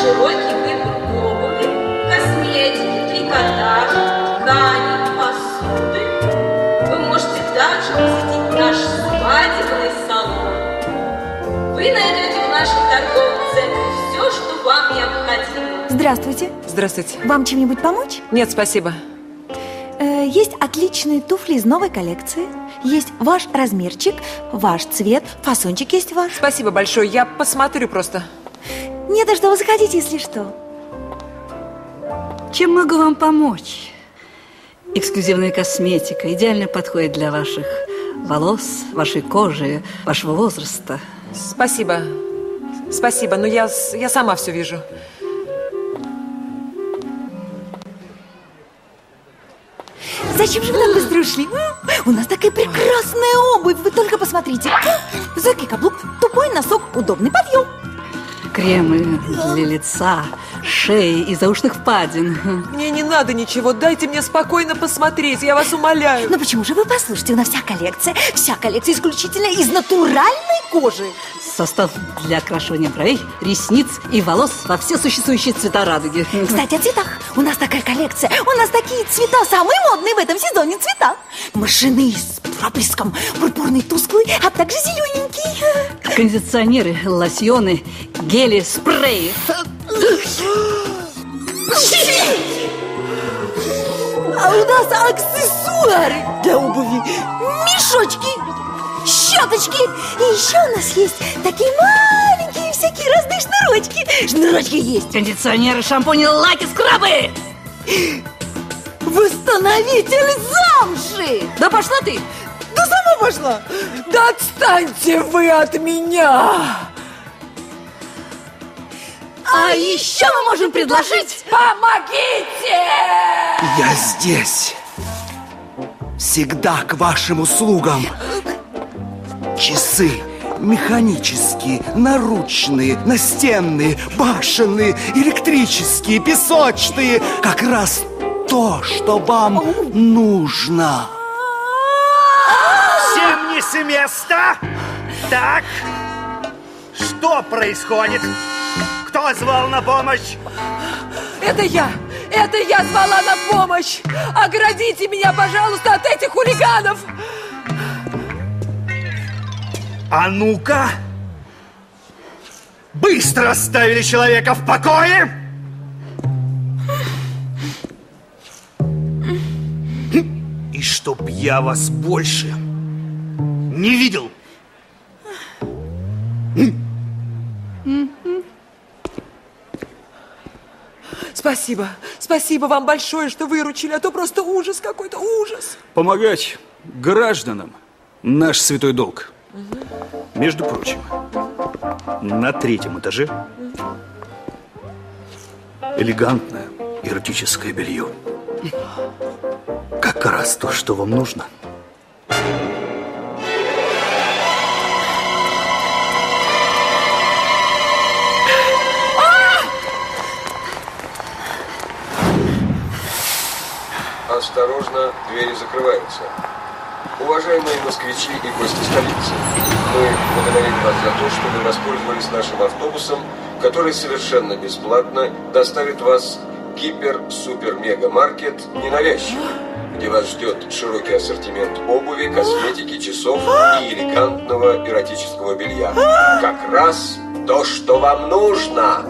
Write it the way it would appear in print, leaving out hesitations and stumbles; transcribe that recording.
широкий выбор обуви, косметики, трикотажа, ткани, посуды. Вы можете также посетить наш свадебный салон. Вы найдете в нашем торговом центре все, что вам необходимо. Здравствуйте. Здравствуйте. Вам чем-нибудь помочь? Нет, спасибо. Есть отличные туфли из новой коллекции. Есть ваш размерчик, ваш цвет, фасончик есть ваш. Спасибо большое, я посмотрю просто. Не то, что вы заходите, если что. Чем могу вам помочь? Эксклюзивная косметика идеально подходит для ваших волос, вашей кожи, вашего возраста. Спасибо. Спасибо, но я сама все вижу. Зачем же вы так быстро ушли? У нас такая прекрасная обувь, вы только посмотрите. Высокий каблук, тупой носок, удобный подъем. Кремы для лица, шеи и заушных впадин. Мне не надо ничего, дайте мне спокойно посмотреть, я вас умоляю. Ну почему же вы послушайте, у нас вся коллекция исключительно из натуральной кожи. Состав для окрашивания бровей, ресниц и волос во все существующие цвета радуги. Кстати, о цветах. У нас такая коллекция. У нас такие цвета, самые модные в этом сезоне цвета. Мышиный с проблеском, пурпурный тусклый, а также зелененький. Кондиционеры, лосьоны, гели, спреи. А у нас аксессуары для обуви. Мешочки, щеточки. И еще у нас есть такие маленькие всякие разные шнурочки. Шнурочки есть. Кондиционеры, шампуни, лаки, скрабы. Восстановитель замши. Да пошла ты. Да сама пошла. Да отстаньте вы от меня. А еще мы можем предложить... Помогите! Я здесь. Всегда к вашим услугам. Часы механические, наручные, настенные, башенные, электрические, песочные. Как раз то, что вам нужно. Всем не с места. Так, что происходит? Кто звал на помощь? Это я звала на помощь. Оградите меня, пожалуйста, от этих хулиганов. А ну-ка! Быстро оставили человека в покое! И чтоб я вас больше не видел! Спасибо. Спасибо вам большое, что выручили, а то просто ужас какой-то, ужас. Помогать гражданам – наш святой долг. Между прочим, на 3-м этаже элегантное эротическое белье. Как раз то, что вам нужно. Осторожно, двери закрываются. Уважаемые москвичи и гости столицы, мы благодарим вас за то, что вы воспользовались нашим автобусом, который совершенно бесплатно доставит вас в гипер-супер-мега-маркет «Ненавязчиво», где вас ждет широкий ассортимент обуви, косметики, часов и элегантного эротического белья. Как раз то, что вам нужно!